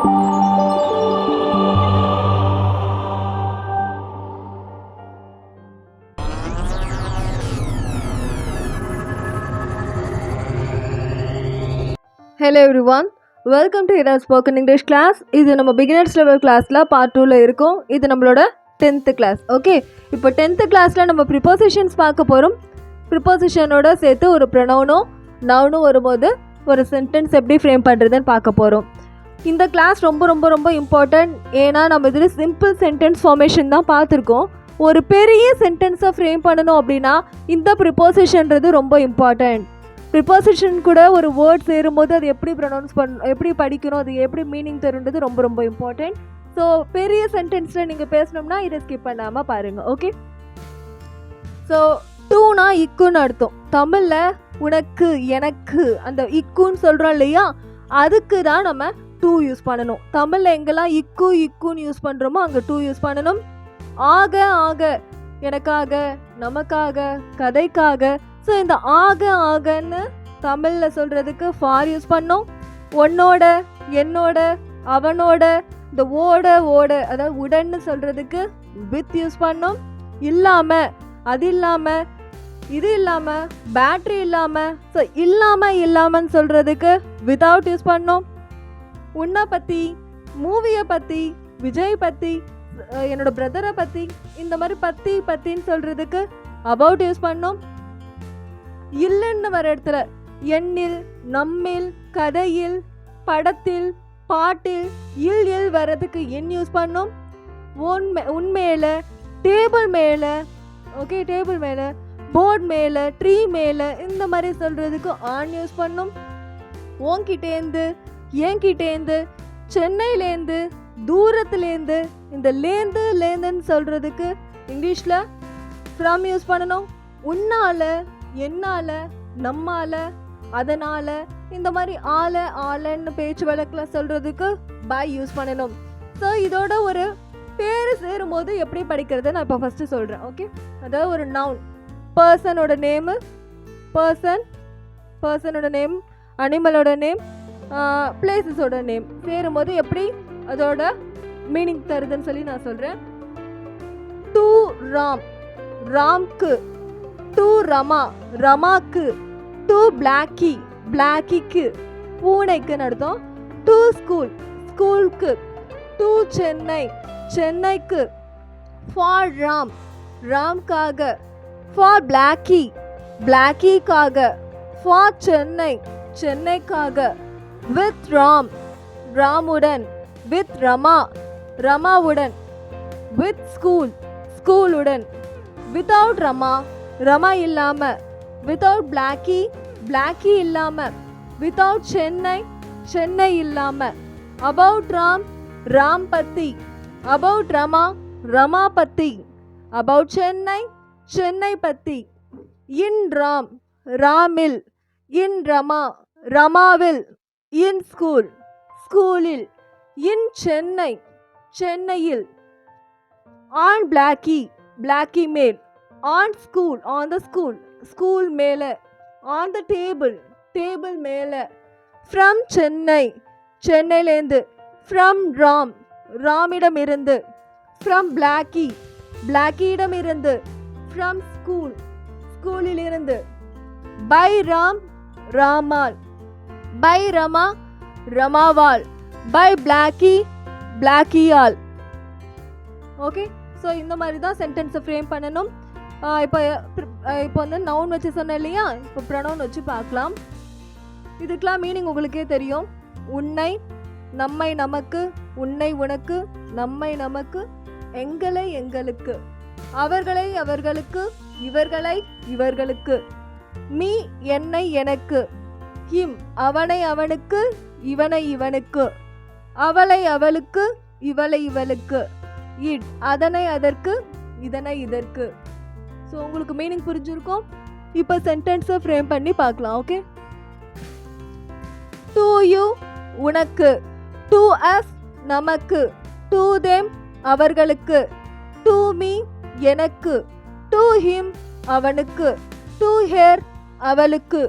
Hello everyone, welcome to Ira's Spoken English class. இது நம்ம beginners level classல part 2ல இருக்கும். இது நம்மளோட 10th class. ஓகே, இப்போ 10th classல நம்ம prepositions பார்க்க போகிறோம். prepositionோட சேர்த்து ஒரு pronoun-ம் noun-ம் வரும்போது ஒரு sentence எப்படி ஃப்ரேம் பண்ணுறதுன்னு பார்க்க போகிறோம். இந்த கிளாஸ் ரொம்ப ரொம்ப ரொம்ப இம்பார்ட்டன்ட். ஏன்னா நம்ம இதில் சிம்பிள் சென்டென்ஸ் ஃபார்மேஷன் தான் பார்த்துருக்கோம். ஒரு பெரிய சென்டென்ஸை ஃப்ரேம் பண்ணணும் அப்படின்னா இந்த ப்ரிப்போசிஷன்றது ரொம்ப இம்பார்ட்டன்ட். ப்ரிப்போசிஷன் கூட ஒரு வேர்ட் சேரும்போது அது எப்படி ப்ரொனவுன்ஸ் எப்படி படிக்கணும், அது எப்படி மீனிங் தருன்றது ரொம்ப ரொம்ப இம்பார்ட்டன்ட். ஸோ பெரிய சென்டென்ஸில் நீங்கள் பேசணும்னா இதை ஸ்கிப் பண்ணாமல் பாருங்கள். ஓகே, ஸோ டூனா இக்குன்னு அர்த்தம். தமிழில் உனக்கு எனக்கு அந்த இக்குன்னு சொல்கிறோம் இல்லையா, அதுக்கு தான் நம்ம டூ யூஸ் பண்ணணும். தமிழில் எங்கெல்லாம் இக்குன்னு யூஸ் பண்ணுறோமோ அங்கே டூ யூஸ் பண்ணணும். ஆக ஆக, எனக்காக, நமக்காக, கதைக்காக. ஸோ இந்த ஆகன்னு தமிழில் சொல்கிறதுக்கு ஃபார் யூஸ் பண்ணோம். உன்னோட, என்னோட, அவனோட, இந்த ஓட அதாவது உடன்னு சொல்கிறதுக்கு வித் யூஸ் பண்ணோம். இல்லாமல், அது இல்லாமல், இது இல்லாமல், பேட்ரி இல்லாமல். ஸோ இல்லாமன்னு சொல்கிறதுக்கு வித்தவுட் யூஸ் பண்ணோம். உன்னை பற்றி, மூவியை பற்றி, விஜய் பற்றி, என்னோட பிரதரை பற்றி, இந்த மாதிரி பற்றின்னு சொல்கிறதுக்கு அபவுட் யூஸ் பண்ணோம். இல்லைன்னு வர இடத்துல எண்ணில், நம்மில், கதையில், படத்தில், பாட்டில் இல் வர்றதுக்கு என் யூஸ் பண்ணோம். உண்மையில, டேபிள் மேலே, ஓகே, டேபிள் மேலே, போர்ட் மேலே, ட்ரீ மேலே, இந்த மாதிரி சொல்கிறதுக்கு ஆன் யூஸ் பண்ணோம். உன்கிட்டேந்து, என்கிட்டேந்து, சென்னையிலேருந்து, தூரத்துலேருந்து, இந்த லேந்துன்னு சொல்கிறதுக்கு இங்கிலீஷில் ஃப்ரம் யூஸ் பண்ணணும். உன்னால், என்னால், நம்மால், அதனால், இந்த மாதிரி ஆலன்னு பேச்சு வழக்கில் சொல்கிறதுக்கு பை யூஸ் பண்ணணும். ஸோ இதோட ஒரு பேர் சேரும்போது எப்படி படிக்கிறத நான் இப்போ ஃபஸ்ட்டு சொல்கிறேன். ஓகே, அதாவது ஒரு நவுன், பர்சனோட நேமு, பர்சனோட நேம், அனிமலோட நேம், பிளேசஸோட நேம் சேரும்போது எப்படி அதோட மீனிங் தருதுன்னு சொல்லி நான் சொல்கிறேன். டூ ராம், ராம்க்கு. டூ ரமா, ரமாக்கு. டூ பிளாக்கி, பிளாக்கிக்கு, பூனைக்குன்னு அர்த்தம். டூ ஸ்கூல், ஸ்கூலுக்கு. டூ சென்னை, சென்னைக்கு. ஃபார் ராம், ராம்காக. ஃபார் பிளாக்கி, பிளாக்கிக்காக. ஃபார் சென்னை, சென்னைக்காக. வித் ராம், ராமுடன். வித் ரமா, ரமாவுடன். வித் ஸ்கூல், ஸ்கூலுடன். வித்தவுட் ரமா, ரமா இல்லாம. வித்தவுட் பிளாக்கி, பிளாக்கி இல்லாம. வித்தவுட் சென்னை, சென்னை இல்லாம. அபவுட் ராம், ராம் பத்தி. அபவுட் ரமா, ரமா பத்தி. அபவுட் சென்னை, சென்னை பத்தி. இன் ராம், ராமில். இன் ரமா, ரமாவில். இன் ஸ்கூல், ஸ்கூலில். இன் சென்னை, சென்னையில். ஆன் பிளாக்கி, பிளாக்கி மேல். On school, on the school, school மேலே. ஆன் த டேபிள், டேபிள் மேலே. ஃப்ரம் சென்னை, சென்னையிலேருந்து. ஃப்ரம் ராம், ராமிடம் இருந்து. ஃப்ரம் பிளாக்கி, பிளாக்கியிடம் இருந்து. ஃப்ரம் ஸ்கூல், ஸ்கூலிலிருந்து. பை ராம், ராமால். பை ரமா, ரமாவால். பை பிளாக்கி, பிளாக்கியால். ஓகே, ஸோ இந்த மாதிரி தான் சென்டென்ஸை ஃப்ரேம் பண்ணணும். இப்போ வந்து நவுன் வச்சு சொன்னேன் இல்லையா, இப்போ ப்ரொனவுன் வச்சு பார்க்கலாம். இதுக்கெலாம் மீனிங் உங்களுக்கே தெரியும். உன்னை, நம்மை, நமக்கு. உன்னை உனக்கு, நம்மை நமக்கு, எங்களை எங்களுக்கு, அவர்களை அவர்களுக்கு, இவர்களை இவர்களுக்கு. மீ, என்னை எனக்கு. ஹிம், அவனை அவனுக்கு, இவனை இவனுக்கு. அவளை அவளுக்கு, இவளை இவளுக்கு. இட், அதனை அதற்கு, இதனை இதற்கு. ஸோ உங்களுக்கு மீனிங் புரிஞ்சிருக்கும். இப்போ சென்டென்ஸை ஃப்ரேம் பண்ணி பார்க்கலாம். ஓகே, டு யூ, உனக்கு. டு அஸ், நமக்கு. டு தேம், அவர்களுக்கு. டு மீ, எனக்கு. டு ஹிம், அவனுக்கு. டு ஹேர், அவளுக்கு.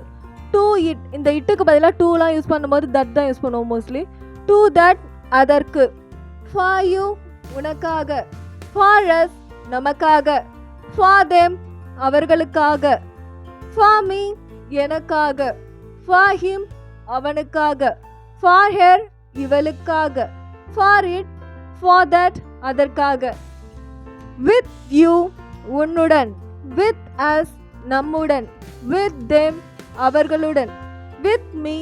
டு இட், இந்த இட்டுக்கு பதிலாக டூலாம் யூஸ் பண்ணும்போது தட் தான் யூஸ் பண்ணுவோம் மோஸ்ட்லி. டு தட், அதற்கு. for you உனக்காக. for us நமக்காக. for them அவர்களுக்காக. for me எனக்காக. for him அவனுக்காக. for her இவளுக்காக. for it for that அதற்காக. with you உன்னுடன். with us நம்முடன். with them அவர்களுடன். with me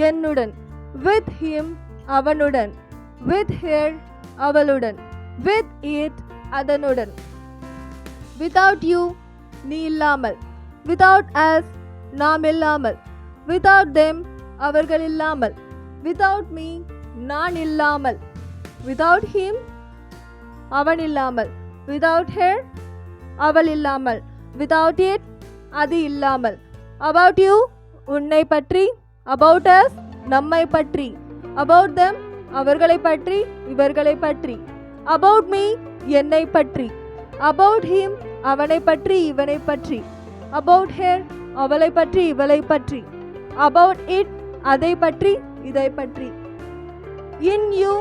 என்னுடன். with him அவனுடன். with her அவளுடன். with it அதனுடன். without you நீ இல்லாமல். without us நாம் இல்லாமல். without them அவர்கள் இல்லாமல். without me நான் இல்லாமல். without him அவன் இல்லாமல். without her அவள் இல்லாமல். without it அது இல்லாமல். about you உன்னை பற்றி. about us நம்மை பற்றி. about them அவர்களை பற்றி இவர்களை பற்றி. about me என்னை பற்றி. about him அவனை பற்றி இவனை பற்றி. about her அவளை பற்றி இவளை பற்றி. about it அதை பற்றி இதை பற்றி. in you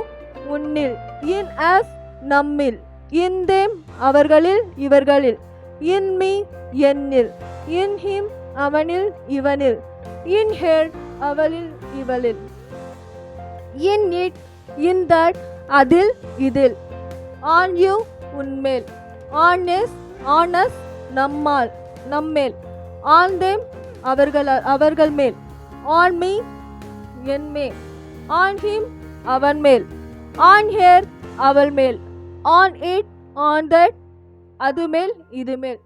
உன்னில். in us நம்மில். in them அவர்களில் இவர்களில். in me என்னில். in him அவனில் இவனில். in her அவளில் இவளில். in it in that அதில் இதில். on you உன்மேல். on us நம்மால் நம்மேல். on them அவர்கள் மேல். on me என் மேல். on him அவன் மேல். on her அவள் மேல். on it on that அது மேல் இது மேல்.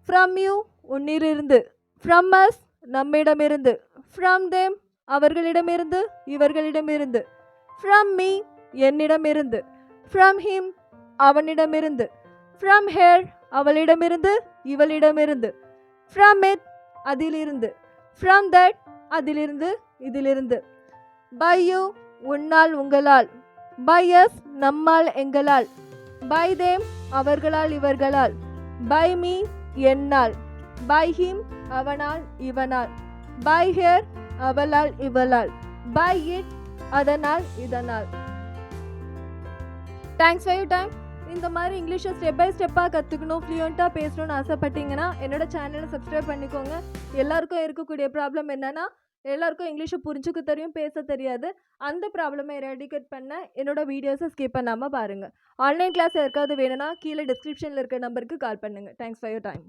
from you உன்னிலிருந்து. from us நம்மிடமிருந்து. from them அவர்களிடமிருந்து இவர்களிடமிருந்து. from me என்னிடமிருந்து. from him அவனிடமிருந்து. from her அவளிடமிருந்து இவளிடமிருந்து. from it அதிலிருந்து. from that அதிலிருந்து இதிலிருந்து. by you உன்னால் உங்களால். by us நம்மால் எங்களால். by them அவர்களால் இவர்களால். by me என்னால். by him அவனால் இவனால். by her அவளால் இவளால். by it அதனால் இதனால். Thanks for your time. இந்த மாதிரி இங்கிலீஷை ஸ்டெப் பை ஸ்டெப்பாக கற்றுக்கணும், ஃப்ளூயண்ட்டாக பேசணும்னு ஆசைப்பட்டீங்கன்னா என்னோட சேனலை சப்ஸ்கிரைப் பண்ணிக்கோங்க. எல்லாருக்கும் இருக்கக்கூடிய ப்ராப்ளம் என்னென்னா, எல்லாருக்கும் இங்கிலீஷை புரிஞ்சுக்க தெரியும், பேச தெரியாது. அந்த ப்ராப்ளமை எராடிகேட் பண்ண என்னோட வீடியோஸை ஸ்கிப் பண்ணாமல் பாருங்கள். ஆன்லைன் கிளாஸ் யாருக்காவது வேணும்னா கீழே டிஸ்கிரிப்ஷனில் இருக்க நம்பருக்கு கால் பண்ணுங்கள். Thanks for your time.